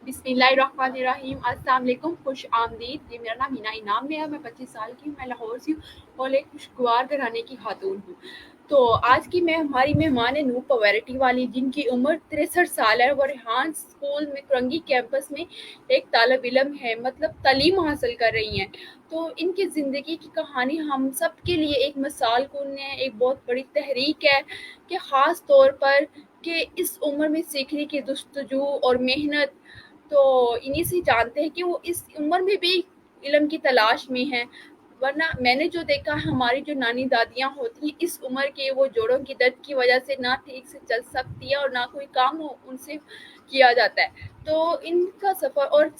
बिस्मिल्लाहिर्रहमानिर्रहीम। अस्सलाम वालेकुम, खुश आमदीद। जी, मेरा नाम हिना इनाम है, मैं 25 साल की हूँ, मैं लाहौर से हूँ और एक खुशगवार घराने की खातून हूँ। तो आज की हमारी मेहमान है नूर पवेरिटी वाली, जिनकी उम्र 63 साल है। वो रेहान स्कूल में कुरंगी कैंपस में एक तालब इलम है, मतलब तालीम हासिल कर रही हैं। तो इनकी ज़िंदगी की कहानी हम सब के लिए एक मिसाल कुन है, एक बहुत बड़ी तहरीक है कि ख़ास तौर पर कि इस उम्र में सीखने की जस्तजू और मेहनत। तो इन्हीं से जानते हैं कि वो इस उम्र में भी इल्म की तलाश में हैं। वरना मैंने जो देखा है, हमारी जो नानी दादियाँ होती हैं, इस उम्र के वो जोड़ों की दर्द की वजह से ना ठीक से चल सकती है और ना कोई काम उनसे किया जाता है। तो इनका सफ़र और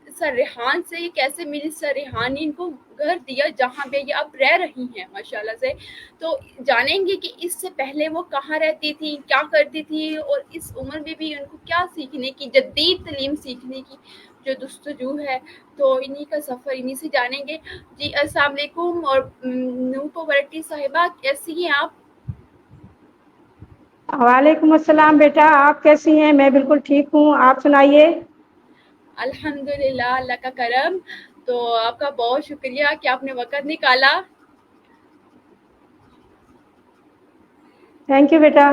सर रेहान से ये कैसे मिली, सर रेहान ने इनको घर दिया जहाँ पे ये अब रह रही हैं माशाल्लाह से। तो जानेंगे कि इससे पहले वो कहाँ रहती थी, क्या करती थी और इस उम्र में भी उनको क्या सीखने की, जदीद तालीम सीखने की जो जस्तजू है। तो इन्हीं का सफ़र इन्हीं से जानेंगे। जी, अस्सलाम वालेकुम। और नूर पवेरिटी साहिबा, कैसी हैं आप? वालेकुम अस्सलाम बेटा, आप कैसी हैं? मैं बिल्कुल ठीक हूँ, आप सुनाइए। अल्हम्दुलिल्लाह, अल्लाह का करम। तो आपका बहुत शुक्रिया कि आपने वक़्त निकाला। थैंक यू बेटा।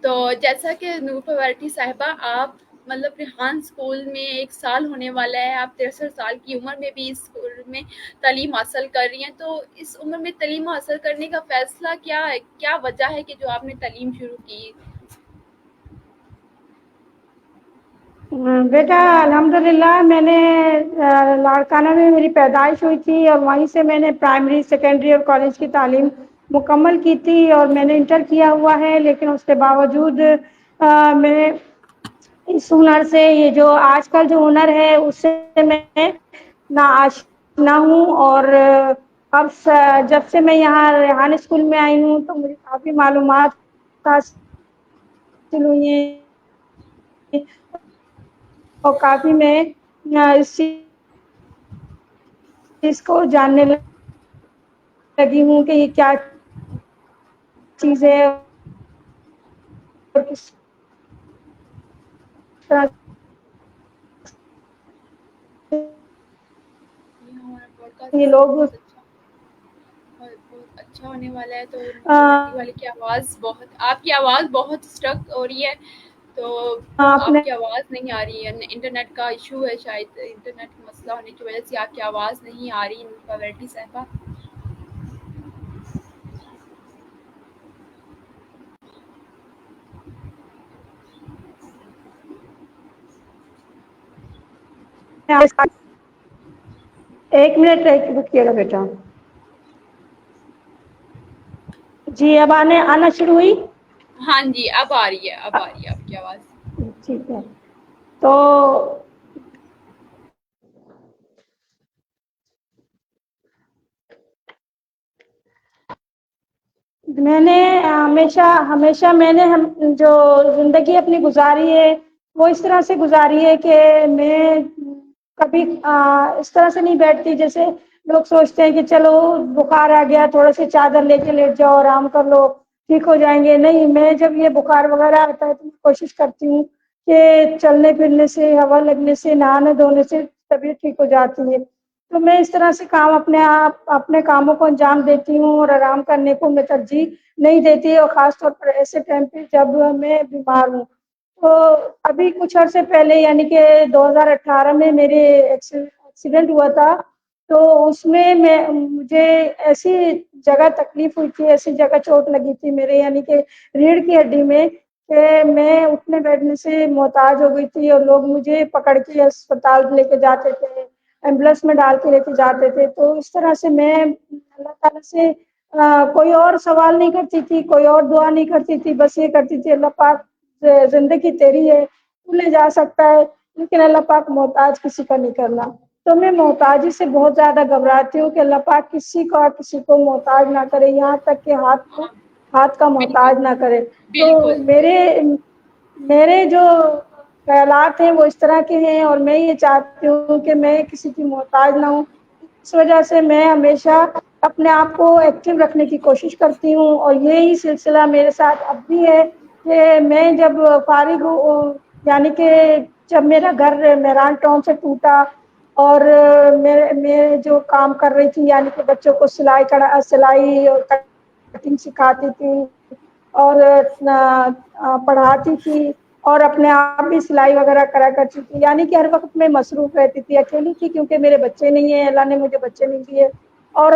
तो जैसा कि नूर पवेरिटी साहिबा, आप मतलब रेहान स्कूल में 1 साल होने वाला है, आप 63 साल की उम्र में भी इस स्कूल में तालीम हासिल कर रही हैं। तो इस उम्र में तालीम हासिल करने का फ़ैसला क्या है? क्या वजह है कि जो आपने तालीम शुरू की? बेटा अल्हम्दुलिल्लाह, मैंने लाड़काना में मेरी पैदाइश हुई थी और वहीं से मैंने प्राइमरी, सेकेंडरी और कॉलेज की तालीम मुकम्मल की थी और मैंने इंटर किया हुआ है। लेकिन उसके बावजूद मैं इस हुनर से, ये जो आजकल जो हुनर है, उससे मैं ना आशना हूँ। और अब जब से मैं यहाँ रेहान स्कूल में आई हूँ तो मुझे काफ़ी मालूमात हासिल हुई हैं और काफ़ी मैं इस चीज़ को जानने लगी हूँ कि ये क्या चीज़ है और किस तरह ये हमारा ये पॉडकास्ट लोग बहुत अच्छा होने वाला है। तो नूर अ, पवेरिटी वाले की आवाज़ बहुत, आपकी आवाज़ बहुत स्ट्रक हो रही है। तो अपने आपकी आवाज़ नहीं आ रही है, इंटरनेट का इशू है शायद, इंटरनेट का मसला होने की वजह से आपकी आवाज़ नहीं आ रही नूर पवेरिटी साहिबा। एक मिनट रुकिएगा बेटा। जी, अब आने आना शुरू हुई। हाँ जी, अब आ रही है, अब आ रही है आपकी आवाज़। ठीक है। तो मैंने हमेशा हमेशा मैंने हम जो ज़िंदगी अपनी गुजारी है वो इस तरह से गुजारी है कि मैं कभी इस तरह से नहीं बैठती जैसे लोग सोचते हैं कि चलो बुखार आ गया, थोड़ा सी चादर लेके लेट जाओ, आराम कर लो, ठीक हो जाएंगे। नहीं, मैं जब ये बुखार वगैरह आता है तो मैं कोशिश करती हूँ कि चलने फिरने से, हवा लगने से, नहाने धोने से तबीयत ठीक हो जाती है। तो मैं इस तरह से काम अपने कामों को अंजाम देती हूँ और आराम करने को मैं तरजीह नहीं देती, और ख़ास तौर पर ऐसे टाइम पे जब मैं बीमार हूँ। तो अभी कुछ अर्से पहले यानी कि 2018 में मेरे एक्सीडेंट हुआ था। तो उसमें मुझे ऐसी जगह तकलीफ हुई थी, ऐसी जगह चोट लगी थी मेरे यानी कि रीढ़ की हड्डी में, कि मैं उठने बैठने से मोहताज हो गई थी और लोग मुझे पकड़ के अस्पताल लेके जाते थे, एम्बुलेंस में डाल के लेके जाते थे। तो इस तरह से मैं अल्लाह ताला से कोई और सवाल नहीं करती थी, कोई और दुआ नहीं करती थी, बस ये करती थी, अल्लाह पाक जिंदगी तेरी है, तू ले जा सकता है, लेकिन अल्लाह पाक मोहताज किसी का नहीं करना। तो मैं मोहताजी से बहुत ज़्यादा घबराती हूँ कि अल्लाह पाक किसी को मोहताज ना करे, यहाँ तक कि हाँ, हाथ का बिल्कुल, मोहताज ना करे। तो बिल्कुल। मेरे मेरे जो ख्यालात हैं वो इस तरह के हैं और मैं ये चाहती हूँ कि मैं किसी की मोहताज ना हूँ। इस वजह से मैं हमेशा अपने आप को एक्टिव रखने की कोशिश करती हूँ और यही सिलसिला मेरे साथ अब भी है कि मैं जब फारिग हूँ यानी कि जब मेरा घर मेहरान टाउन से टूटा और मैं जो काम कर रही थी, यानी कि बच्चों को सिलाई और कटिंग सिखाती थी और पढ़ाती थी और अपने आप भी सिलाई वगैरह करा करती थी, यानी कि हर वक्त मैं मसरूफ रहती थी। अकेली थी क्योंकि मेरे बच्चे नहीं है, अल्लाह ने मुझे बच्चे नहीं दिए और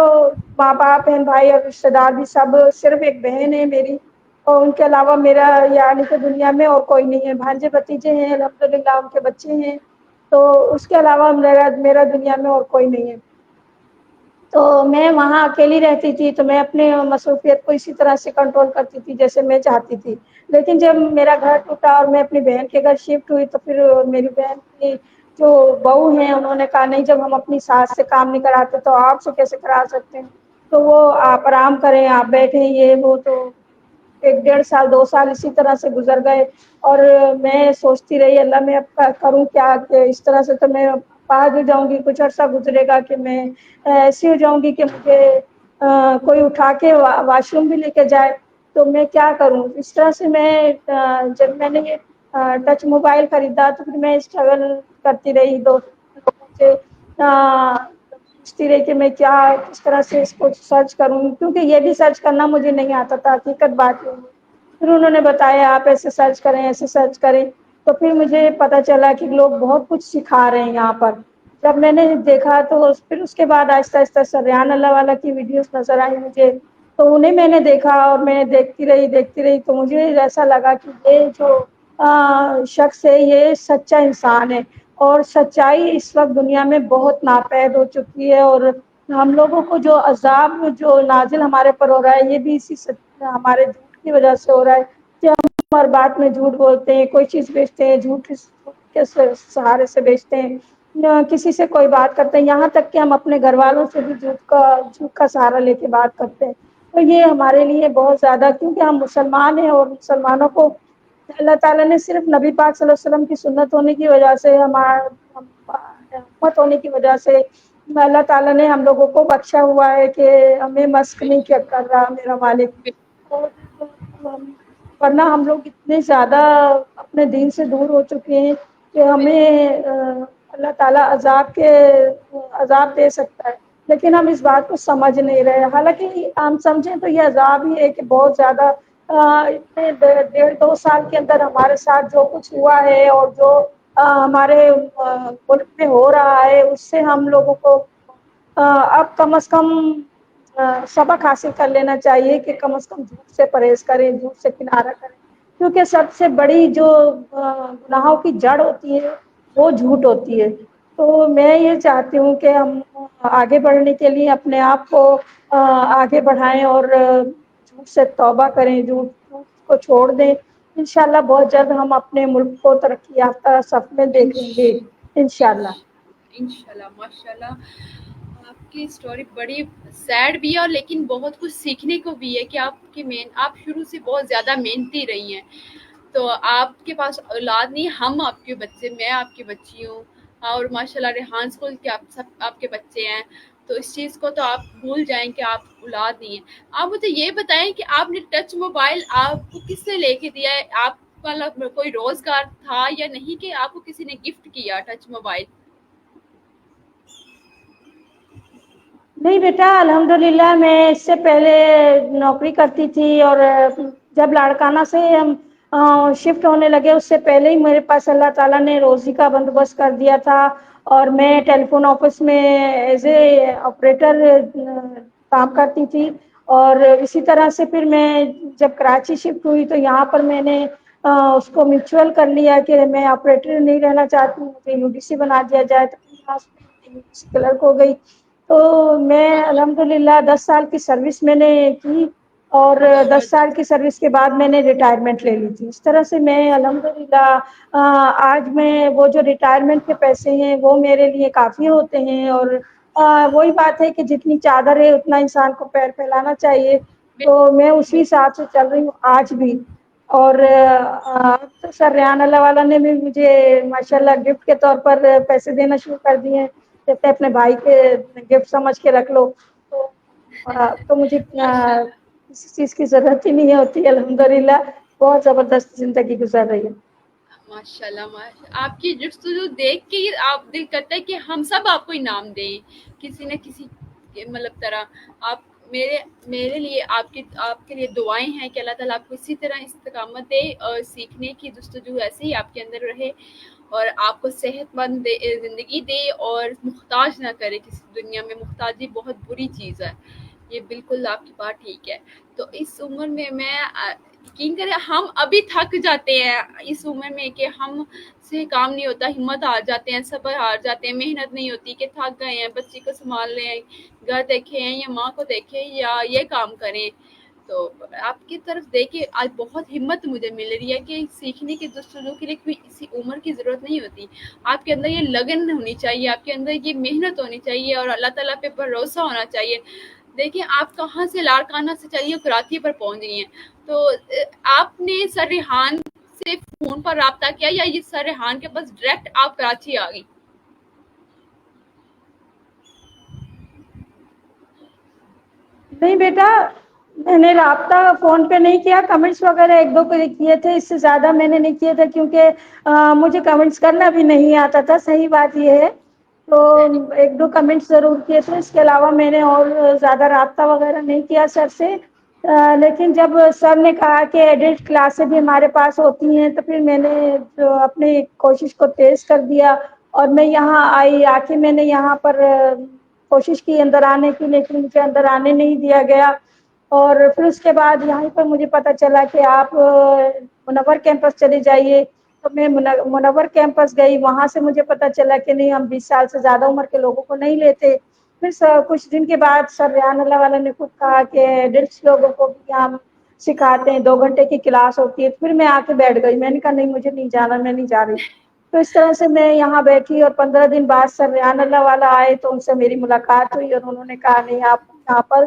माँ बाप बहन भाई और रिश्तेदार भी सब, सिर्फ एक बहन है मेरी और उनके अलावा मेरा यानी कि दुनिया में और कोई नहीं है। भांजे भतीजे हैं अल्हम्दुलिल्लाह, उनके बच्चे हैं, तो उसके अलावा मेरा मेरा दुनिया में और कोई नहीं है। तो मैं वहाँ अकेली रहती थी, तो मैं अपने मसरूफियत को इसी तरह से कंट्रोल करती थी जैसे मैं चाहती थी। लेकिन जब मेरा घर टूटा और मैं अपनी बहन के घर शिफ्ट हुई, तो फिर मेरी बहन की जो बहू हैं उन्होंने कहा नहीं, जब हम अपनी सास से काम नहीं कराते तो आपसे कैसे करा सकते हैं, तो वो आप आराम करें, आप बैठे, ये वो। तो 1 डेढ़ साल 2 साल इसी तरह से गुजर गए और मैं सोचती रही अल्लाह मैं अब करूँ क्या, कि इस तरह से तो मैं पागल हो जाऊंगी, कुछ अर्सा गुजरेगा कि मैं ऐसी हो जाऊंगी कि मुझे कोई उठा के वॉशरूम भी लेके जाए, तो मैं क्या करूँ। इस तरह से मैं जब मैंने ये टच मोबाइल खरीदा तो फिर मैं स्ट्रगल करती रही, दोस्तों लोगों से पूछती रही कि मैं क्या किस तरह से इसको सर्च करूँ, क्योंकि ये भी सर्च करना मुझे नहीं आता था, हकीकत बात ये है। फिर उन्होंने बताया आप ऐसे सर्च करें, ऐसे सर्च करें, तो फिर मुझे पता चला कि लोग बहुत कुछ सिखा रहे हैं यहाँ पर। जब मैंने देखा तो फिर उसके बाद आहिस्ता आहिस्ता सरयान अल्लाह वाला की वीडियोस नजर आई मुझे, तो उन्हें मैंने देखा और मैं देखती रही, तो मुझे ऐसा लगा कि ये जो शख्स है ये सच्चा इंसान है और सच्चाई इस वक्त दुनिया में बहुत नापैद हो चुकी है और हम लोगों को जो अजाब जो नाजिल हमारे पर हो रहा है, ये भी हमारे झूठ की वजह से हो रहा है कि हम हर बात में झूठ बोलते हैं, कोई चीज़ बेचते हैं झूठ के सहारे से बेचते हैं, किसी से कोई बात करते हैं, यहाँ तक कि हम अपने घर वालों से भी झूठ का सहारा लेके बात करते हैं। तो ये हमारे लिए बहुत ज़्यादा, क्योंकि हम मुसलमान हैं और मुसलमानों को अल्लाह ताला ने सिर्फ नबी पाक सल्लल्लाहु अलैहि वसल्लम की सुन्नत होने की वजह से, उम्मत होने की वजह से अल्लाह ताला ने हम लोगों को बख्शा हुआ है कि हमें मस्क नहीं क्या कर रहा मेरा मालिक। और वरना हम लोग इतने ज़्यादा अपने दीन से दूर हो चुके हैं कि हमें अल्लाह ताला अजाब दे सकता है, लेकिन हम इस बात को समझ नहीं रहे। हालांकि हम समझें तो ये अजाब ही है कि बहुत ज़्यादा इतने 1.5-2 साल के अंदर हमारे साथ जो कुछ हुआ है और जो हमारे मुल्क में हो रहा है, उससे हम लोगों को अब कम से कम सबक हासिल कर लेना चाहिए कि कम से कम झूठ से परहेज करें, झूठ से किनारा करें, क्योंकि सबसे बड़ी जो गुनाहों की जड़ होती है वो झूठ होती है। तो मैं ये चाहती हूँ कि हम आगे बढ़ने के लिए अपने आप को आगे बढ़ाएं और झूठ से तौबा करें, झूठ झूठ को छोड़ दें। इंशाल्लाह बहुत जल्द हम अपने मुल्क को तरक्की याफ्ता सफ में देखेंगे, इंश इंशाल्लाह। इंशाल्लाह माशाल्लाह। आपकी स्टोरी बड़ी सैड भी है और लेकिन बहुत कुछ सीखने को भी है कि आप शुरू से बहुत ज़्यादा मेहनती रही हैं। तो आपके पास औलाद नहीं, हम आपके बच्चे, मैं आपकी बच्ची हूँ और माशाल्लाह रेहान स्कूल के आप सब आपके बच्चे हैं। तो इस चीज़ को तो आप भूल जाएँ कि आप औलाद नहीं हैं। आप मुझे ये बताएँ कि आपने टच मोबाइल आपको किसने लेके दिया है? आप मतलब कोई रोज़गार था या नहीं कि आपको किसी ने गिफ्ट किया टच मोबाइल? नहीं बेटा, अल्हम्दुलिल्लाह मैं इससे पहले नौकरी करती थी और जब लाड़काना से हम शिफ्ट होने लगे उससे पहले ही मेरे पास अल्लाह ताला ने रोज़ी का बंदोबस्त कर दिया था और मैं टेलीफोन ऑफिस में एज ए ऑपरेटर काम करती थी। और इसी तरह से फिर मैं जब कराची शिफ्ट हुई तो यहाँ पर मैंने उसको म्यूचुअल कर लिया कि मैं ऑपरेटर नहीं रहना चाहती, मुझे यूडीसी बना दिया जाए, तो फिर यहाँ से यूडीसी क्लर्क हो गई। तो मैं माश अल्हम्दुलिल्लाह 10 साल की सर्विस मैंने की और 10 साल ज़बरदस्त। की सर्विस के बाद मैंने रिटायरमेंट ले ली थी। इस तरह से मैं अल्हम्दुलिल्लाह आज मैं वो जो रिटायरमेंट के पैसे हैं वो मेरे लिए काफ़ी होते हैं और वही बात है कि जितनी चादर है उतना इंसान को पैर फैलाना चाहिए। तो मैं उसी बिल्कुल। हिसाब से चल रही हूँ आज भी। और तो सर रेहान अल्लाह वाला ने भी मुझे माशाल्लाह गिफ्ट के तौर पर पैसे देना शुरू कर दिए हैं, कहते हैं अपने भाई के गिफ्ट समझ के रख लो। तो तो मुझे माशाल्लाह। किसी चीज़ की ज़रूरत ही नहीं होती, अल्हम्दुलिल्लाह बहुत ज़बरदस्त ज़िंदगी गुजर रही है। ماشاءاللہ آپ کی جستجو دیکھ کے ہی آپ دل کرتا ہے کہ ہم سب آپ کو انعام دیں کسی نہ کسی مطلب طرح. آپ میرے میرے لیے آپ کے لیے دعائیں ہیں کہ اللہ تعالیٰ آپ کو اسی طرح استقامت دے اور سیکھنے کی جستجو ایسے ہی آپ کے اندر رہے اور آپ کو صحت مند زندگی دے اور محتاج نہ کرے کسی دنیا میں. محتاجی بہت بری چیز ہے, یہ بالکل آپ کی بات ٹھیک ہے. تو اس عمر میں یقین کریں ہم ابھی تھک جاتے ہیں اس عمر میں کہ ہم سے کام نہیں ہوتا, ہمت ہار جاتے ہیں, صبر ہار جاتے ہیں, محنت نہیں ہوتی کہ تھک گئے ہیں, بچی کو سنبھال لیں, گھر دیکھیں یا ماں کو دیکھیں یا یہ کام کریں. تو آپ کی طرف دیکھیں آج بہت ہمت مجھے مل رہی ہے کہ سیکھنے کے جستجو کے لیے کوئی اسی عمر کی ضرورت نہیں ہوتی. آپ کے اندر یہ لگن ہونی چاہیے, آپ کے اندر یہ محنت ہونی چاہیے اور اللہ تعالیٰ پہ بھروسہ ہونا چاہیے. دیکھیں آپ کہاں سے لاڑکانہ سے چلیے کراچی پر پہنچ گئی ہیں, تو آپ نے سر ریحان سے فون پر رابطہ کیا یا یہ سر ریحان کے پاس ڈائریکٹ آپ کراچی آ گئی؟ نہیں بیٹا, میں نے رابطہ فون پہ نہیں کیا, کمنٹس وغیرہ ایک دو پہ کیے تھے, اس سے زیادہ میں نے نہیں کیے تھے کیونکہ مجھے کمنٹس کرنا بھی نہیں آتا تھا, صحیح بات یہ ہے. تو ایک دو کمنٹس ضرور کیے تھے, اس کے علاوہ میں نے اور زیادہ رابطہ وغیرہ نہیں کیا سر سے. لیکن جب سر نے کہا کہ ایڈٹ کلاسیں بھی ہمارے پاس ہوتی ہیں تو پھر میں نے جو اپنی کوشش کو تیز کر دیا اور میں یہاں آئی. آ کے میں نے یہاں پر کوشش کی اندر آنے کی, لیکن مجھے اندر آنے نہیں دیا گیا. اور پھر اس کے بعد یہیں پر مجھے پتا چلا کہ آپ منور کیمپس چلے جائیے, تو میں منور کیمپس گئی. وہاں سے مجھے پتا چلا کہ نہیں, ہم 20 سال سے زیادہ عمر کے لوگوں کو نہیں لیتے. پھر کچھ دن کے بعد سر ریحان اللہ والے نے خود کہا کہ ایڈلٹس لوگوں کو بھی ہم سکھاتے ہیں, 2 گھنٹے کی کلاس ہوتی ہے. پھر میں آ کے بیٹھ گئی, میں نے کہا نہیں مجھے نہیں جانا, میں نہیں جا رہی. تو اس طرح سے میں یہاں بیٹھی اور 15 دن بعد سر ریحان اللہ والا آئے تو ان سے میری ملاقات ہوئی اور انہوں نے کہا نہیں آپ یہاں پر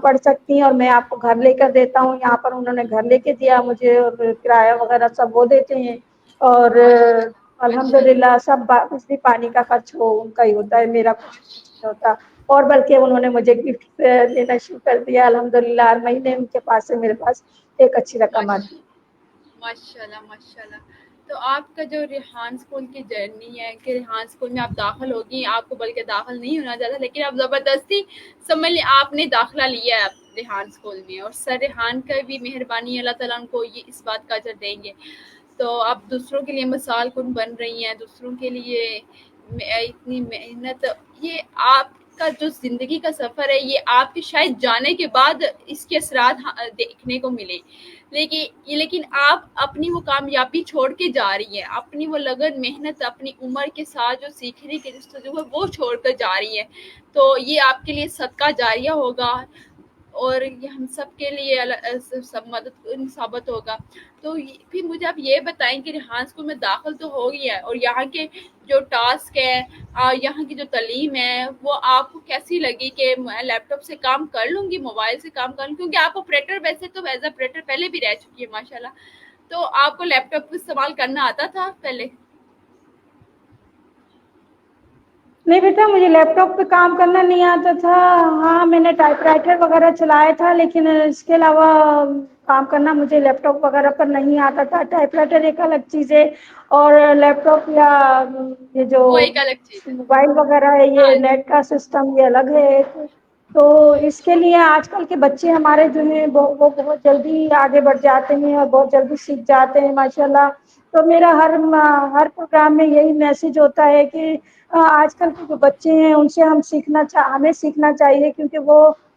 پڑھ سکتی ہیں اور میں آپ کو گھر لے کر دیتا ہوں. یہاں پر انہوں نے گھر لے کے دیا مجھے اور کرایہ وغیرہ سب وہ دیتے ہیں. اور ماشاءاللہ الحمد ماشاءاللہ للہ سب بجلی پانی کا خرچ ہو ان کا ہی ہوتا ہے, میرا کچھ نہیں ہوتا. اور بلکہ انہوں نے مجھے گفٹ دینا شروع کر دیا الحمد للہ. ہر مہینے ان کے پاس سے میرے پاس ایک اچھی رقم آتی. ماشاءاللہ ماشاءاللہ. تو آپ کا جو ریحان اسکول کی جرنی ہے کہ ریحان اسکول میں آپ داخل ہوگی, آپ کو بلکہ داخل نہیں ہونا چاہتا لیکن آپ زبردستی سمجھ لیں آپ نے داخلہ لیا ہے ریحان اسکول میں, اور سر ریحان کا بھی مہربانی ہے, اللہ تعالیٰ ان کو یہ اس بات کا اجر دیں گے. تو آپ دوسروں کے لیے مثال کن بن رہی ہیں, دوسروں کے لیے اتنی محنت. یہ آپ کا جو زندگی کا سفر ہے یہ آپ کے شاید جانے کے بعد اس کے اثرات دیکھنے کو ملے, لیکن آپ اپنی وہ کامیابی چھوڑ کے جا رہی ہیں, اپنی وہ لگن محنت اپنی عمر کے ساتھ جو سیکھنے کی جستجو ہے وہ چھوڑ کر جا رہی ہے. تو یہ آپ کے لیے صدقہ جاریہ ہوگا اور یہ ہم سب کے لیے سب مدد ثابت ہوگا. تو پھر مجھے آپ یہ بتائیں کہ ریحان اسکول میں داخل تو ہو گئی ہے, اور یہاں کے جو ٹاسک ہے, یہاں کی جو تعلیم ہے وہ آپ کو کیسی لگی کہ میں لیپ ٹاپ سے کام کر لوں گی, موبائل سے کام کر لوں, کیونکہ آپ آپریٹر ویسے تو ایز آپریٹر پہلے بھی رہ چکی ہے ماشاءاللہ, تو آپ کو لیپ ٹاپ کو استعمال کرنا آتا تھا پہلے؟ نہیں بیٹا, مجھے لیپ ٹاپ پہ کام کرنا نہیں آتا تھا. ہاں میں نے ٹائپ رائٹر وغیرہ چلایا تھا, لیکن اس کے علاوہ کام کرنا مجھے لیپ ٹاپ وغیرہ پر نہیں آتا تھا. ٹائپ رائٹر ایک الگ چیز ہے اور لیپ ٹاپ یا یہ جو وہ ایک الگ چیز ہے. موبائل وغیرہ ہے ہاں یہ نیٹ کا سسٹم یہ الگ ہے. تو اس کے لیے آج کل کے بچے ہمارے جو ہیں وہ بہت جلدی آگے بڑھ جاتے ہیں اور بہت جلدی سیکھ جاتے ہیں ماشاءاللہ. تو میرا ہر پروگرام میں یہی میسج ہوتا ہے کہ آج کل کے جو بچے ہیں ان سے ہمیں سیکھنا چاہیے, کیونکہ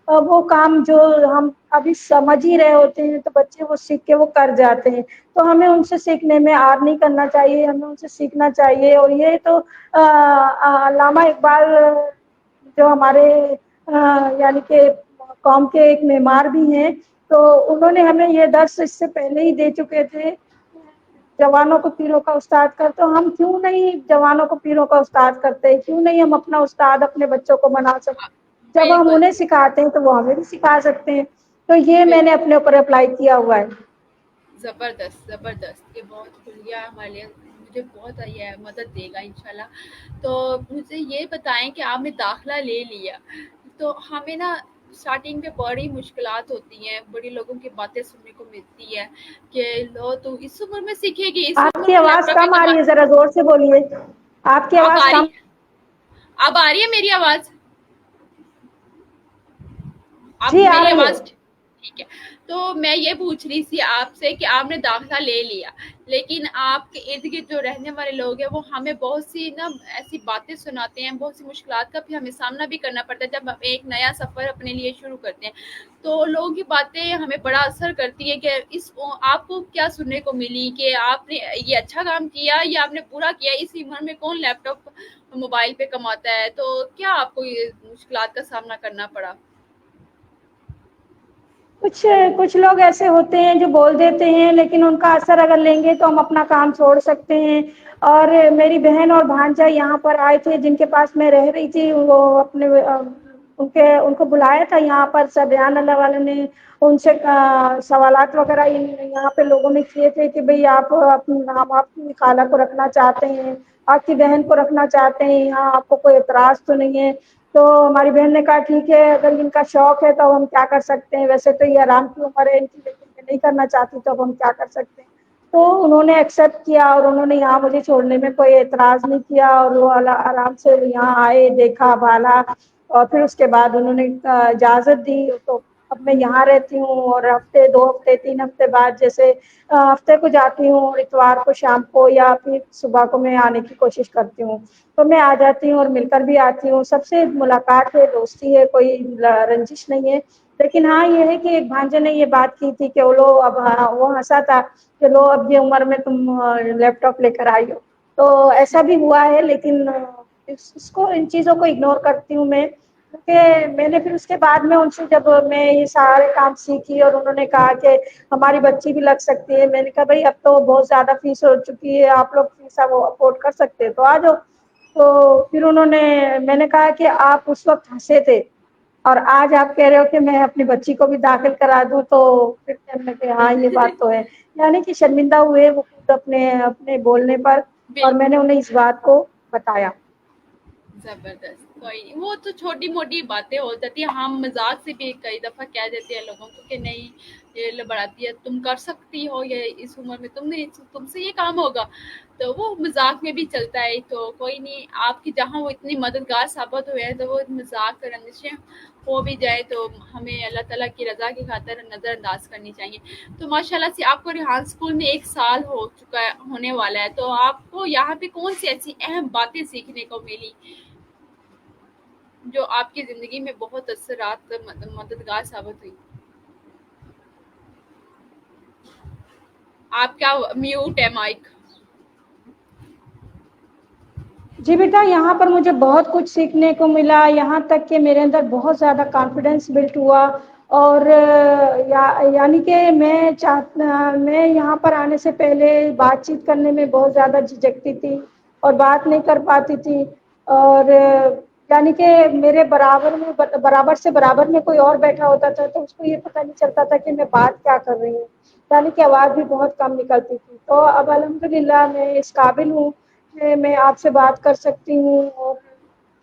وہ کام جو ہم ابھی سمجھ ہی رہے ہوتے ہیں تو بچے وہ سیکھ کے وہ کر جاتے ہیں. تو ہمیں ان سے سیکھنے میں آر نہیں کرنا چاہیے, ہمیں ان سے سیکھنا چاہیے. اور یہ تو علامہ اقبال جو ہمارے یعنی کہ قوم کے ایک معمار بھی ہیں, تو انہوں نے ہمیں یہ درس اس سے پہلے ہی دے چکے تھے, جوانوں کو پیروں کا استاد کر. تو ہم کیوں نہیں جوانوں کو پیروں کا استاد کرتے, کیوں نہیں ہم اپنا استاد اپنے بچوں کو بنا سکتے. جب ہم بالکل انہیں سکھاتے ہیں تو وہ ہمیں بھی سکھا سکتے ہیں. تو یہ میں نے بالکل اپنے اوپر اپلائی کیا ہوا ہے. زبردست زبردست, یہ بہت شکریہ ہمارے لیے, مجھے بہت یہ مدد دے گا انشاءاللہ. تو مجھے یہ بتائیں کہ آپ نے داخلہ لے لیا تو ہمیں نا स्टार्टिंग में बड़ी मुश्किलात होती हैं, बड़ी लोगों की बातें सुनने को मिलती है कि लो तू इस उम्र में सीखेगी, इस उम्र आपकी में आवाज लैपटॉप कम आ रही इतना। है, जरा जोर से बोलिए। आपकी अब आवाज आ कम। रही अब आ रही है मेरी आवाज़? अब जी आ मेरी रही है। आवाज़ ठीक है। तो मैं ये पूछ रही थी आपसे कि आपने दाखिला ले लिया, लेकिन आपके इर्द-गिर्द जो रहने वाले लोग हैं वो हमें बहुत सी ना ऐसी बातें सुनाते हैं, बहुत सी मुश्किलात का भी हमें सामना भी करना पड़ता है जब हम एक नया सफ़र अपने लिए शुरू करते हैं। तो लोगों की बातें हमें बड़ा असर करती है कि इस ओ आपको क्या सुनने को मिली कि आपने ये अच्छा काम किया या आपने बुरा किया? इस उम्र में कौन लैपटॉप, मोबाइल पे कमाता है? तो क्या आपको ये मुश्किलात का सामना करना पड़ा? कुछ कुछ लोग ऐसे होते हैं जो बोल देते हैं, लेकिन उनका असर अगर लेंगे तो हम अपना काम छोड़ सकते हैं। और मेरी बहन और भांजा यहाँ पर आए थे, जिनके पास मैं रह रही थी, वो अपने उनके उनको बुलाया था यहाँ पर, सबियान अल्लाह वाले ने उनसे सवालात वगैरह यहाँ पे लोगों ने किए थे कि भाई हम आपकी खाला को रखना चाहते हैं, आपकी बहन को रखना चाहते हैं यहाँ, आपको कोई एतराज़ तो नहीं है? तो हमारी बहन ने कहा ठीक है, अगर इनका शौक है तो अब हम क्या कर सकते हैं, वैसे तो ये आराम की उम्र है इनकी, लेकिन मैं नहीं करना चाहती, तो अब हम क्या कर सकते हैं। तो उन्होंने एक्सेप्ट किया और उन्होंने यहाँ मुझे छोड़ने में कोई एतराज़ नहीं किया, और वो आराम से यहाँ आए, देखा भाला, और फिर उसके बाद उन्होंने इजाज़त दी। तो अब मैं यहाँ रहती हूँ, और हफ्ते 2 हफ्ते 3 हफ्ते बाद जैसे हफ्ते को जाती हूँ, और इतवार को शाम को या फिर सुबह को मैं आने की कोशिश करती हूँ। तो मैं आ जाती हूँ और मिलकर भी आती हूँ, सबसे मुलाकात है, दोस्ती है, कोई रंजिश नहीं है। लेकिन हाँ, ये है कि एक भांजे ने ये बात की थी कि वो लो अब, हाँ, वो हंसा था कि लो अब ये उम्र में तुम लैपटॉप लेकर आई हो। तो ऐसा भी हुआ है, लेकिन इसको, इन चीज़ों को इग्नोर करती हूँ मैं, क्योंकि मैंने फिर उसके बाद में उनसे, जब मैं ये सारे काम सीखी और उन्होंने कहा कि हमारी बच्ची भी लग सकती है, मैंने कहा भाई अब तो बहुत ज़्यादा फीस हो चुकी है, आप लोग फीस वो अफोर्ड कर सकते हैं तो आ जाओ। तो फिर मैंने कहा कि आप उस वक्त हंसे थे, और आज आप कह रहे हो कि मैं अपनी बच्ची को भी दाखिल करा दूं, तो फिर कहने लगे हाँ ये बात तो है। यानी कि शर्मिंदा हुए वो खुद अपने अपने बोलने पर, और बिल्कुल। मैंने उन्हें इस बात को बताया। ज़बरदस्त, कोई नहीं, वो तो छोटी-मोटी बातें हो जाती हैं, हम मज़ाक से भी कई दफ़ा कह देते हैं लोगों को कि नहीं, ये बढ़ाती है, तुम कर सकती हो, ये इस उम्र में तुमसे ये काम होगा, तो वो मज़ाक में भी चलता है, तो कोई नहीं, आपकी जहाँ वो इतनी मददगार साबित हुए हैं, तो वो मज़ाक रंजिशें हो भी जाए, तो हमें अल्लाह ताला की रज़ा की खातिर नज़रअंदाज करनी चाहिए। तो माशाल्लाह से आपको रेहान स्कूल में 1 साल हो चुका है, होने वाला है, तो आपको यहाँ पे कौन-सी ऐसी अहम बातें सीखने को मिली? जो आपकी ज़िंदगी में बहुत असरात मददगार साबित हुई। आपका म्यूट है माइक। जी बेटा, यहाँ पर मुझे बहुत कुछ सीखने को मिला, यहाँ तक कि मेरे अंदर बहुत ज़्यादा कॉन्फिडेंस बिल्ट हुआ। और यानी कि मैं यहाँ पर आने से पहले बातचीत करने में बहुत ज़्यादा झिझकती थी और बात नहीं कर पाती थी। और यानी कि मेरे बराबर से बराबर में कोई और बैठा होता था तो उसको ये पता नहीं चलता था कि मैं बात क्या कर रही हूँ, यानी कि आवाज़ भी बहुत कम निकलती थी। तो अब अल्हम्दुलिल्लाह मैं इस काबिल हूँ कि मैं आपसे बात कर सकती हूँ, और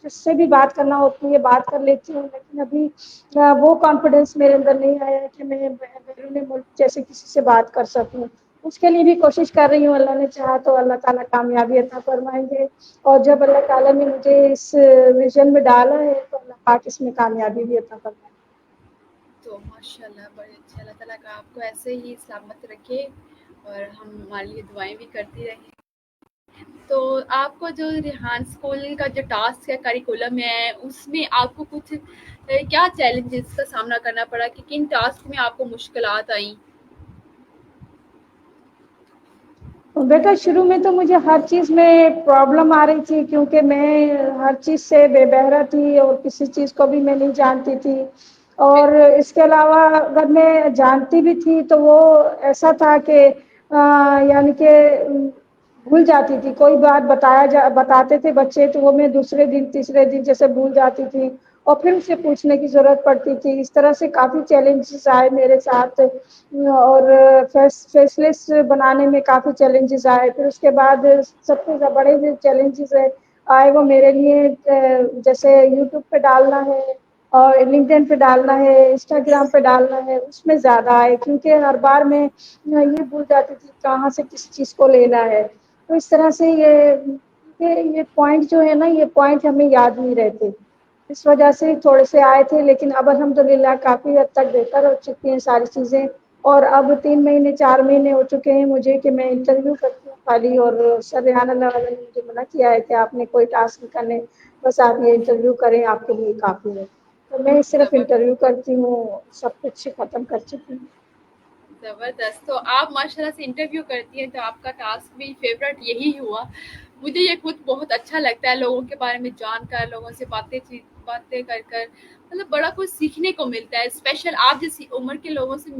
जिससे भी बात करना होती है बात कर लेती हूँ। लेकिन अभी वो कॉन्फिडेंस मेरे अंदर नहीं आया है कि मैं बैरून मुल्क जैसे किसी से बात कर सकूँ। उसके लिए भी कोशिश कर रही हूँ, अल्लाह ने चाहा तो अल्लाह ताला कामयाबी अता फरमाएँगे। और जब अल्लाह ताला ने मुझे इस विज़न में डाला है तो अल्लाह पाक इसमें कामयाबी भी अता फरमाए। तो माशाल्लाह बड़े अच्छे, अल्लाह ताला का आपको ऐसे ही सलामत रखे और हम हमारे लिए दुआएँ भी करती रहें। तो आपको जो रेहान स्कूल का जो टास्क है, करिकुलम है, उसमें आपको कुछ क्या चैलेंजेस का सामना करना पड़ा कि किन टास्क में आपको मुश्किलात आईं? बेटा, शुरू में तो मुझे हर चीज़ में प्रॉब्लम आ रही थी, क्योंकि मैं हर चीज़ से बेबहरा थी और किसी चीज़ को भी मैं नहीं जानती थी। और बिल्कुल। इसके अलावा अगर मैं जानती भी थी तो वो ऐसा था कि यानी कि भूल जाती थी। कोई बात बताते थे बच्चे तो वो मैं दूसरे दिन तीसरे दिन जैसे भूल जाती थी, और फिर उसे पूछने की ज़रूरत पड़ती थी। इस तरह से काफ़ी चैलेंजेस आए मेरे साथ, और फेसलेस बनाने में काफ़ी चैलेंजेस आए। फिर उसके बाद सबसे बड़े जो चैलेंजेस है आए वो मेरे लिए जैसे यूट्यूब पे डालना है, और लिंक्डइन पे डालना है, इंस्टाग्राम पे डालना है, उसमें ज़्यादा आए, क्योंकि हर बार मैं ये भूल जाती थी कहाँ से किस चीज़ को लेना है। तो इस तरह से ये पॉइंट जो है ना, ये पॉइंट हमें याद नहीं रहते, इस वजह से थोड़े से आए थे। लेकिन अब अल्हम्दुलिल्लाह काफ़ी हद तक बेहतर हो चुकी हैं सारी चीज़ें। और अब 3 महीने 4 महीने हो चुके हैं मुझे कि मैं इंटरव्यू करती हूँ खाली, और सर रेहान अल्लाह वाला ने मुझे मना किया है कि आपने कोई टास्क नहीं करने, बस आप ये इंटरव्यू करें, आपके लिए काफ़ी है। तो मैं सिर्फ इंटरव्यू करती हूँ, सब कुछ ख़त्म कर चुकी हूँ। ज़बरदस्त। तो आप माशाल्लाह से इंटरव्यू करती हैं, तो आपका टास्क भी फ़ेवरेट यही हुआ। मुझे ये खुद बहुत अच्छा लगता है लोगों के बारे में जानकर, लोगों से बातें कर कर मतलब बड़ा कुछ सीखने को मिलता है। स्पेशल आप जैसी उम्र के लोगों से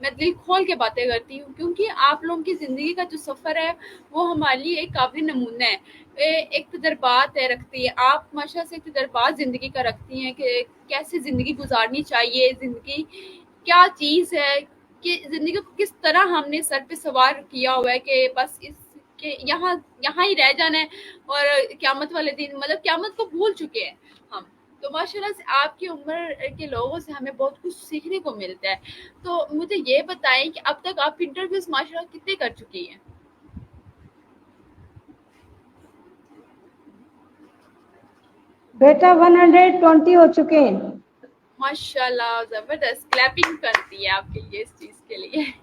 मैं दिल खोल के बातें करती हूँ, क्योंकि आप लोगों की ज़िंदगी का जो सफ़र है वो हमारे लिए एक काबिल नमूना है। एक तजर्बात है रखती है आप माशाल्लाह से, एक तजर्बात ज़िंदगी का रखती हैं कि कैसे ज़िंदगी गुजारनी चाहिए, ज़िंदगी क्या चीज़ है, कि ज़िंदगी को किस तरह हमने सर पे सवार किया हुआ है कि बस इस के यहाँ यहाँ ही रह जाना है, और क़यामत वाले दिन मतलब क़यामत को भूल चुके हैं हम। तो माशाल्लाह से आपकी उम्र के लोगों से हमें बहुत कुछ सीखने को मिलता है। तो मुझे ये बताएँ कि अब तक आप इंटरव्यूज़ माशाल्लाह कितने कर चुकी हैं? बेटा 120 हो चुके हैं। माशाल्लाह ज़बरदस्त, क्लैपिंग करती है आपके लिए इस चीज़ के लिए।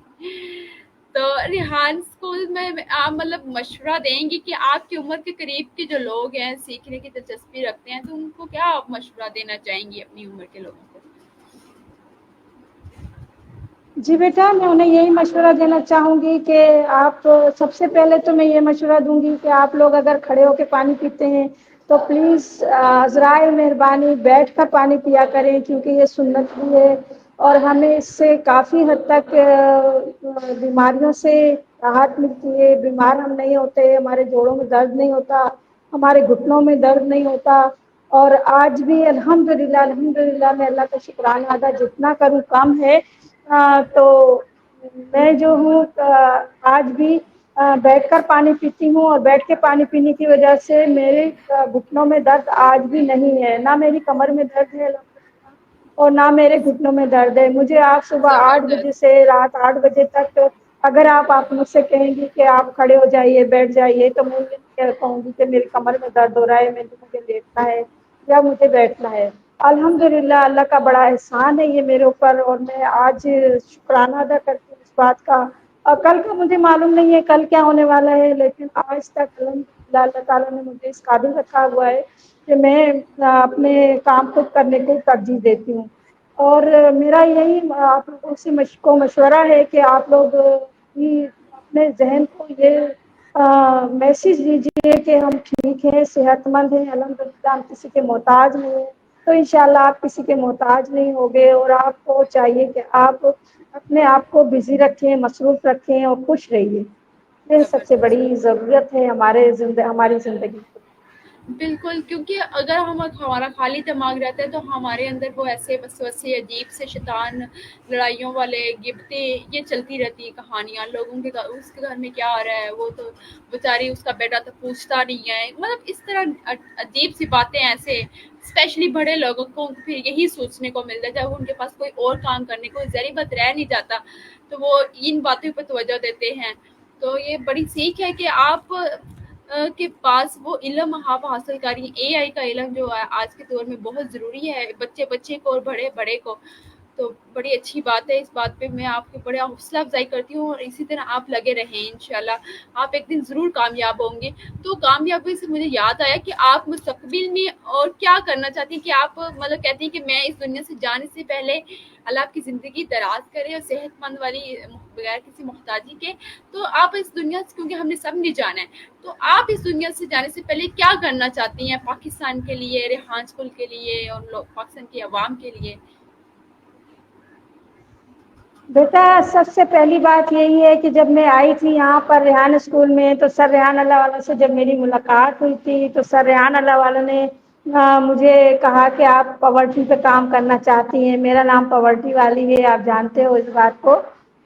तो रिहान स्कूल में आप मतलब मशवरा देंगी कि आपकी उम्र के करीब के जो लोग हैं, सीखने की दिलचस्पी रखते हैं, तो उनको क्या आप मशवरा देना चाहेंगी अपनी उम्र के लोगों को? जी बेटा, मैं उन्हें यही मशवरा देना चाहूँगी कि आप, सबसे पहले तो मैं ये मशवरा दूँगी कि आप लोग अगर खड़े होके पानी पीते हैं तो प्लीज़ ज़राए मेहरबानी बैठ कर पानी पिया करें, क्योंकि ये सुन्नत भी है और हमें इससे काफ़ी हद तक बीमारियों से राहत मिलती है। बीमार हम नहीं होते, हमारे जोड़ों में दर्द नहीं होता, हमारे घुटनों में दर्द नहीं होता। और आज भी अल्हम्दुलिल्लाह अल्हम्दुलिल्लाह मैं अल्लाह का शुक्राना अदा जितना करूँ कम है। तो मैं जो हूँ आज भी बैठकर पानी पीती हूँ, और बैठ के पानी पीने की वजह से मेरे घुटनों में दर्द आज भी नहीं है, ना मेरी कमर में दर्द है और ना मेरे घुटनों में दर्द है। मुझे आप सुबह 8 बजे ज़बरदस्त। से रात 8 बजे तक अगर आप मुझसे कहेंगी कि आप खड़े हो जाइए बैठ जाइए, तो मैं ये नहीं कहूँगी कि मेरी कमर में दर्द हो रहा है, मुझे लेटना है या मुझे बैठना है। अल्हम्दुलिल्लाह अल्लाह का बड़ा एहसान है ये मेरे ऊपर, और मैं आज शुक्राना अदा करती हूँ इस बात का। और कल का मुझे मालूम नहीं है कल क्या होने वाला है, लेकिन आज तक अल्हम्दुलिल्लाह अल्लाह ताला ने मुझे इस काबिल रखा हुआ है कि मैं अपने काम खुद करने को तरजीह देती हूँ। और मेरा यही आप लोगों से को मशवरा है कि आप लोग भी अपने ज़हन को ये मैसेज दीजिए कि हम ठीक हैं, सेहतमंद हैं, अल्हम्दुलिल्लाह हम किसी के मोहताज नहीं हैं। तो इंशाल्लाह आप किसी के मोहताज नहीं होंगे, और आपको चाहिए कि आप अपने आप को बिज़ी रखें, मसरूफ़ रखें और खुश रहिए। ये सबसे ज़बरदस्त। बड़ी ज़रूरत है हमारी ज़िंदगी की। बिल्कुल, क्योंकि अगर हमारा खाली दिमाग रहता है तो हमारे अंदर वो ऐसे वसवसे अजीब से शैतान, लड़ाइयों वाले गिबतें ये चलती रहती हैं कहानियाँ, लोगों के घर उसके घर में क्या आ रहा है, वो तो बेचारी उसका बेटा तो पूछता नहीं है, मतलब इस तरह अजीब सी बातें ऐसे। स्पेशली बड़े लोगों को फिर यही सोचने को मिलता है जब उनके पास कोई और काम करने को ज़रीबत रह नहीं जाता, तो वो इन बातों पर तवज्जो देते हैं। तो ये बड़ी सीख है कि आप के पास वो इल्म आप हासिल करें। एआई का इल्म जो है आज के दौर में बहुत ज़रूरी है, बच्चे को और बड़े बड़े को। तो बड़ी अच्छी बात है, इस बात पे मैं आपकी बड़ी हौसला अफजाई करती हूँ, और इसी तरह आप लगे रहें, इंशाल्लाह आप एक दिन ज़रूर कामयाब होंगे। तो कामयाबी से मुझे याद आया कि आप मुस्तकबिल में और क्या करना चाहती हैं, कि आप मतलब कहती हैं कि मैं इस दुनिया से जाने से पहले अल्लाह आपकी ज़िंदगी दराज करे और सेहतमंद वाली, बगैर किसी मोहताजी के। तो आप इस दुनिया से, क्योंकि हमने सब नहीं जाना है, तो आप इस दुनिया से जाने से पहले क्या करना चाहती हैं पाकिस्तान के लिए, रेहान स्कूल के लिए और पाकिस्तान की आवाम के लिए? बेटा सबसे पहली बात यही है कि जब मैं आई थी यहाँ पर रेहान स्कूल में, तो सर रेहान अल्लाह वाला से जब मेरी मुलाकात हुई थी, तो सर रेहान अल्लाह वाला ने मुझे कहा कि आप पॉवर्टी पे काम करना चाहती हैं। मेरा नाम पॉवर्टी वाली है, आप जानते हो इस बात को।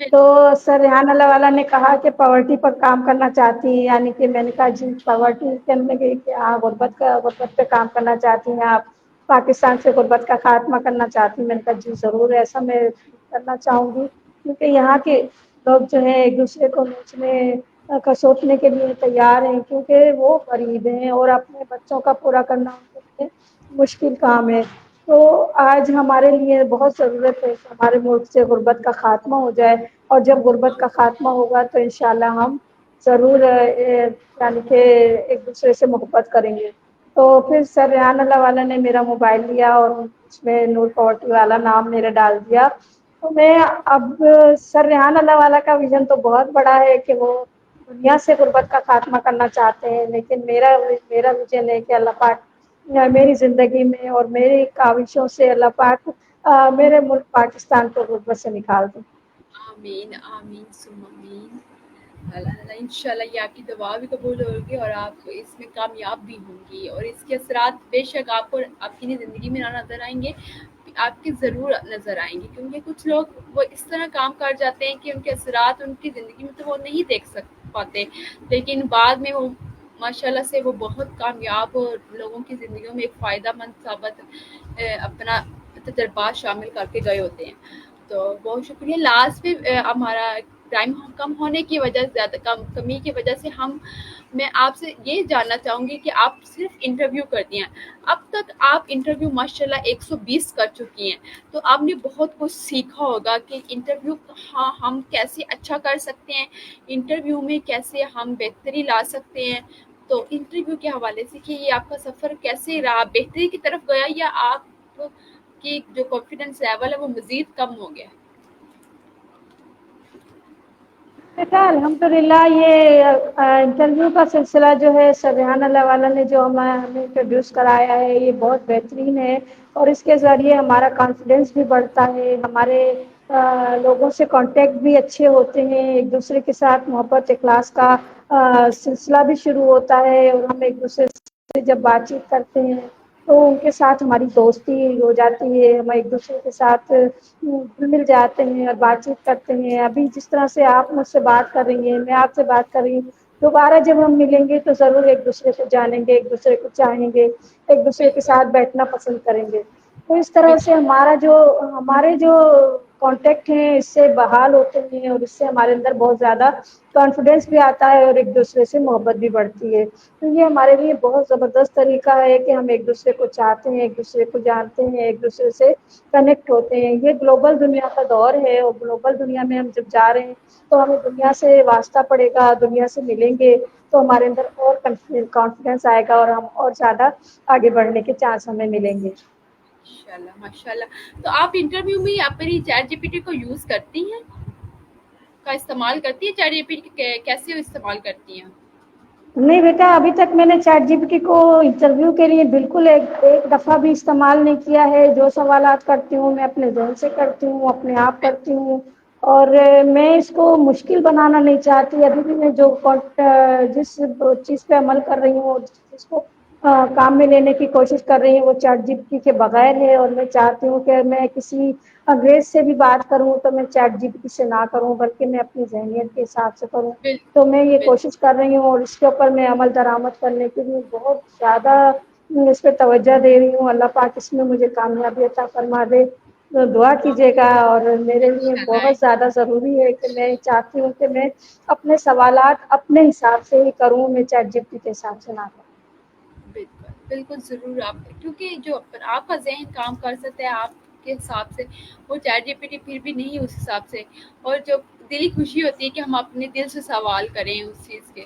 तो सर रेहान अल्लाह वाला ने कहा कि पॉवर्टी पर काम करना चाहती हैं, यानी कि मैंने कहा जी पॉवर्टी करने गई कि हाँ गुर्बत पे काम करना चाहती हैं आप। पाकिस्तान से गुर्बत का खात्मा करना चाहती हूँ। मैंने कहा जी ज़रूर, ऐसा मैं करना चाहूँगी, क्योंकि यहाँ के लोग जो है एक दूसरे को नोचने खसोटने के लिए तैयार हैं, क्योंकि वो गरीब हैं और अपने बच्चों का पूरा करना उनके लिए मुश्किल काम है। तो आज हमारे लिए बहुत ज़रूरत है कि हमारे मुल्क से गुर्बत का खात्मा हो जाए, और जब गुर्बत का खात्मा होगा तो इंशाल्लाह हम ज़रूर यानी कि एक दूसरे से मोहब्बत करेंगे। तो फिर सर रेहान अल्लाह वाला ने मेरा मोबाइल लिया और उसमें नूर पॉवर्टी वाला नाम मेरा डाल दिया। तो मैं अब सर रेहान अल्लाह वाला का विज़न तो बहुत बड़ा है कि वो दुनिया से गुर्बत का खात्मा करना चाहते हैं, लेकिन मेरा मेरा विज़न है कि अल्लाह पाक मेरी ज़िंदगी में और मेरी काविशों से अल्लाह पाक मेरे मुल्क पाकिस्तान को गुर्बत से निकाल दें। आमीन आमीन सुम्मा आमीन। अल्लाह इंशाल्लाह ये आपकी दुआ भी कबूल होगी और आप इसमें कामयाब भी होंगी, और इसके असरात बेशक आपको आपकी ज़िंदगी में ना नज़र आएंगे, आपके ज़रूर नज़र आएंगे, क्योंकि कुछ लोग वो इस तरह काम कर जाते हैं कि उनके असरात उनकी ज़िंदगी में तो वो नहीं देख पाते, लेकिन बाद में वो माशाल्लाह से वो बहुत कामयाब और लोगों की ज़िंदगियों में एक फ़ायदा मंद साबित अपना तजर्बा शामिल करके गए होते हैं। तो बहुत शुक्रिया। लास्ट में हमारा टाइम कम होने की वजह से, ज़्यादा कमी की वजह से मैं आपसे ये जानना चाहूँगी कि आप सिर्फ इंटरव्यू करती हैं। अब तक आप इंटरव्यू माशाल्लाह 120 कर चुकी हैं, तो आपने बहुत कुछ सीखा होगा कि इंटरव्यू हाँ हम कैसे अच्छा कर सकते हैं, इंटरव्यू में कैसे हम बेहतरी ला सकते हैं। तो इंटरव्यू के हवाले से कि ये आपका सफ़र कैसे रहा, बेहतरी की तरफ गया या आप की जो कॉन्फिडेंस लेवल है वो मज़ीद कम हो गया? बेटा अल्हम्दुलिल्लाह ये इंटरव्यू का सिलसिला जो है सर रेहान अल्लाह वाला ने जो हमें इंट्रोड्यूस कराया है ये बहुत बेहतरीन है, और इसके ज़रिए हमारा कॉन्फिडेंस भी बढ़ता है, हमारे लोगों से कांटेक्ट भी अच्छे होते हैं, एक दूसरे के साथ मोहब्बत इखलास का सिलसिला भी शुरू होता है, और हम एक दूसरे से जब बातचीत करते हैं तो उनके साथ हमारी दोस्ती हो जाती है, हम एक दूसरे के साथ घुल मिल जाते हैं और बातचीत करते हैं। अभी जिस तरह से आप मुझसे बात कर रही हैं, मैं आपसे बात कर रही हूँ, दोबारा जब हम मिलेंगे तो ज़रूर एक दूसरे को जानेंगे, एक दूसरे को चाहेंगे, एक दूसरे के बिल्कुल, साथ बैठना पसंद करेंगे। तो इस तरह से बिल्कुल, हमारे जो कॉन्टेक्ट हैं इससे बहाल होते हैं, और इससे हमारे अंदर बहुत ज़्यादा कॉन्फिडेंस भी आता है और एक दूसरे से मोहब्बत भी बढ़ती है। तो ये हमारे लिए बहुत ज़बरदस्त तरीका है कि हम एक दूसरे को चाहते हैं, एक दूसरे को जानते हैं, एक दूसरे से कनेक्ट होते हैं। ये ग्लोबल दुनिया का दौर है, और ग्लोबल दुनिया में हम जब जा रहे हैं तो हमें दुनिया से वास्ता पड़ेगा, दुनिया से मिलेंगे तो हमारे अंदर और कॉन्फिडेंस आएगा, और हम और ज़्यादा आगे बढ़ने के चांस हमें मिलेंगे। माशाल्लाह, माशाल्लाह। तो आप इंटरव्यू में अपनी चैट जीपीटी को यूज़ करती हैं? का इस्तेमाल करती हैं चैट जीपीटी कैसे इस्तेमाल करती हैं? नहीं बेटा, अभी तक मैंने चैट जीपीटी को इंटरव्यू के लिए बिल्कुल एक दफ़ा भी इस्तेमाल नहीं किया है। जो सवालात करती हूँ मैं अपने ज़हन से करती हूँ, अपने आप बिल करती हूँ, और मैं इसको मुश्किल बनाना नहीं चाहती। अभी भी मैं जिस चीज़ पे अमल कर रही हूँ, जिस चीज़ को काम में लेने की कोशिश कर रही हूँ वो चैट जीपीटी के बगैर है, और मैं चाहती हूँ कि मैं किसी अंग्रेज से भी बात करूँ तो मैं चैट जीपीटी से ना करूँ, बल्कि मैं अपनी ज़हनियत के हिसाब से करूँ। बिल तो मैं ये बिल कोशिश कर रही हूँ, और इसके ऊपर मैं अमल दरामद करने के लिए बहुत ज़्यादा इस पे तवज्जो दे रही हूँ। अल्लाह पाक इसमें मुझे कामयाबी अता फरमा दे, तो दुआ हाँ, कीजिएगा। और मेरे लिए इंशाल्लाह, बहुत ज़्यादा ज़रूरी है कि मैं चाहती हूँ कि मैं अपने सवालात अपने हिसाब से ही करूँ, मैं चैट जीपीटी के हिसाब से ना करूँ। बिल्कुल, बिल्कुल ज़रूर आप, क्योंकि जो आपका ज़हन काम कर सकता है आपके हिसाब से, वो चैट जीपीटी फिर भी नहीं उस हिसाब से। और जो दिली खुशी होती है कि हम अपने दिल से सवाल करें उस चीज़ के,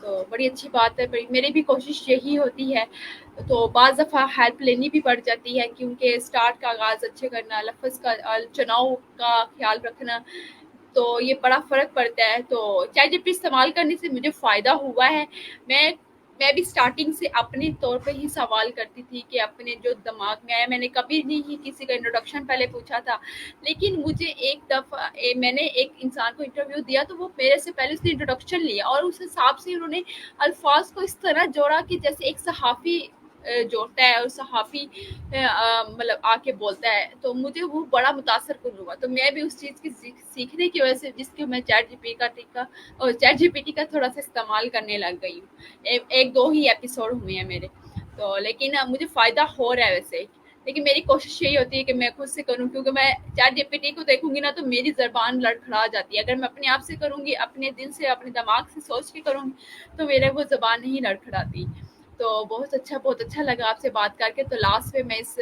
तो बड़ी अच्छी बात है। बड़ी मेरी भी कोशिश यही होती है। तो बाज़ दफ़ा हेल्प लेनी भी पड़ जाती है, क्योंकि स्टार्ट का आगाज़ अच्छे करना, लफ्ज़ का चुनाव का ख़्याल रखना, तो ये बड़ा फ़र्क पड़ता है। तो चैट जीपीटी इस्तेमाल करने से मुझे फ़ायदा हुआ है। मैं मैं भी स्टार्टिंग से अपने तौर पे ही सवाल करती थी कि अपने जो दिमाग में आया, मैंने कभी नहीं किसी का इंट्रोडक्शन पहले पूछा था। लेकिन मुझे एक दफ़ा मैंने एक इंसान को इंटरव्यू दिया, तो वो मेरे से पहले उसने इंट्रोडक्शन लिया और उस हिसाब से उन्होंने अल्फाज को इस तरह जोड़ा कि जैसे एक सहाफ़ी जोड़ता है और सहाफ़ी मतलब आके बोलता है, तो मुझे वो बड़ा मुतासर कुन हुआ। तो मैं भी उस चीज़ की सीखने की वजह से, जिसकी मैं चैट जीपीटी का थोड़ा सा इस्तेमाल करने लग गई हूँ। एक दो ही एपिसोड हुए हैं मेरे, तो लेकिन मुझे फ़ायदा हो रहा है वैसे। लेकिन मेरी कोशिश यही होती है कि मैं खुद से करूँ, क्योंकि मैं चैट जीपीटी को देखूंगी ना तो मेरी ज़बान लड़खड़ा जाती है। अगर मैं अपने आप से करूँगी, अपने दिल से, अपने दिमाग से सोच के करूँगी, तो मेरे वो ज़बान नहीं लड़खड़ाती। तो बहुत अच्छा लगा आपसे बात करके। तो लास्ट में मैं इस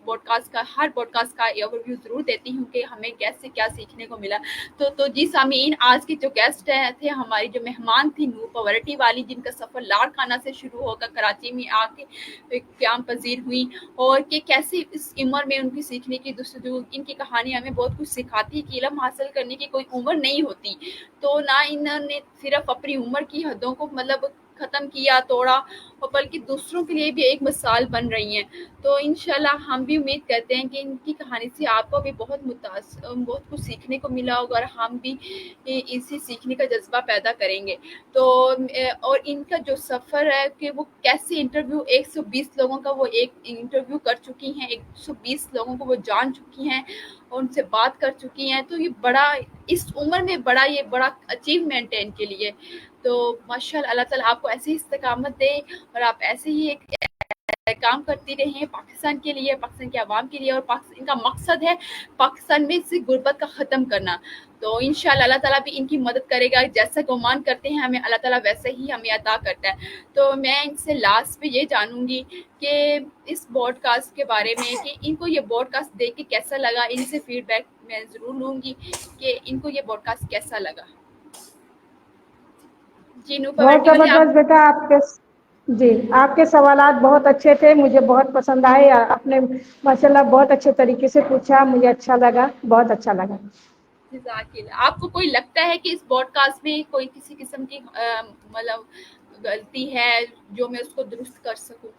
पॉडकास्ट का, हर पॉडकास्ट का ओवरव्यू ज़रूर देती हूँ कि हमें कैसे क्या सीखने को मिला। तो जी सामीन, आज की जो गेस्ट थे हमारी, जो मेहमान थी नूर पॉवर्टी वाली, जिनका सफ़र लाड़काना से शुरू होकर कराची में आके क़याम पजीर हुई, और कि कैसे इस उम्र में उनकी सीखने की जस्तजू, इनकी कहानी हमें बहुत कुछ सिखाती है कि इल्म हासिल करने की कोई उम्र नहीं होती। तो ना इन्होंने सिर्फ अपनी उम्र की हदों को मतलब ख़त्म किया, तोड़ा, और बल्कि दूसरों के लिए भी एक मिसाल बन रही हैं। तो इंशाल्लाह हम भी उम्मीद करते हैं कि इनकी कहानी से आपको भी बहुत कुछ सीखने को मिला होगा, और हम भी इसी सीखने का जज्बा पैदा करेंगे। तो और इनका जो सफ़र है कि वो कैसे इंटरव्यू, 120 लोगों का वो एक इंटरव्यू कर चुकी हैं, 120 लोगों को वो जान चुकी हैं और उनसे बात कर चुकी हैं। तो ये बड़ा, इस उम्र में बड़ा, ये बड़ा अचीवमेंट है इनके लिए। तो माशाल्लाह, अल्लाह ताला आपको ऐसे ही इस्तिकामत दे, और आप ऐसे ही एक काम करती रहें पाकिस्तान के लिए, पाकिस्तान की आवाम के लिए। और इनका मकसद है पाकिस्तान में से गुर्बत का ख़त्म करना। तो इंशाल्लाह अल्लाह ताला भी इनकी मदद करेगा। जैसा गुमान करते हैं हमें, अल्लाह ताला वैसे ही हमें अता करता है। तो मैं इनसे लास्ट में ये जानूंगी कि इस पॉडकास्ट के बारे में, कि इनको ये पॉडकास्ट देख के कैसा लगा। इनसे फीडबैक मैं ज़रूर लूँगी कि इनको ये पॉडकास्ट कैसा लगा। जी नूपा बहुत वर्टी वाली आप। ज़बरदस्त बेटा आपके। जी, आपके सवालात बहुत अच्छे थे, मुझे बहुत पसंद आए। आपने माशाल्लाह बहुत अच्छे तरीके से पूछा, मुझे अच्छा लगा, बहुत अच्छा लगा। जज़ाकिल्लाह। आपको कोई लगता है कि इस पॉडकास्ट में कोई किसी किस्म की मतलब गलती है जो मैं उसको दुरुस्त कर सकूँ?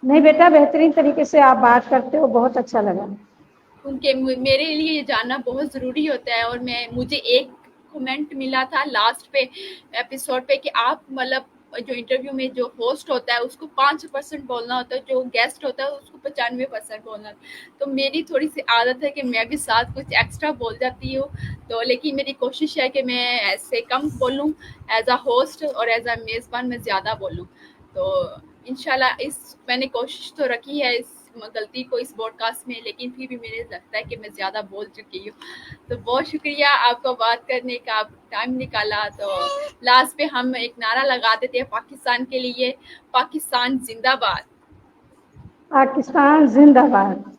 नहीं बेटा, बेहतरीन तरीके से आप बात करते हो, बहुत अच्छा लगा। क्योंकि मेरे लिए ये जानना बहुत ज़रूरी होता है। और मुझे एक कमेंट मिला था लास्ट पे एपिसोड पे कि आप मतलब जो इंटरव्यू में जो होस्ट होता है उसको 5% बोलना होता है, जो गेस्ट होता है उसको 95% बोलना। तो मेरी थोड़ी सी आदत है कि मैं भी साथ कुछ एक्स्ट्रा बोल जाती हूँ। तो लेकिन मेरी कोशिश है कि मैं ऐसे कम बोलूँ एज अ होस्ट, और एज अ मेज़बान मैं ज़्यादा बोलूँ। तो इंशाल्लाह इस मैंने कोशिश तो रखी है इस गलती को इस पॉडकास्ट में, लेकिन फिर भी मुझे लगता है कि मैं ज़्यादा बोल चुकी हूँ। तो बहुत शुक्रिया आपको बात करने का, आप टाइम निकाला। तो लास्ट पे हम एक नारा लगा देते हैं पाकिस्तान के लिए, पाकिस्तान जिंदाबाद। पाकिस्तान जिंदाबाद।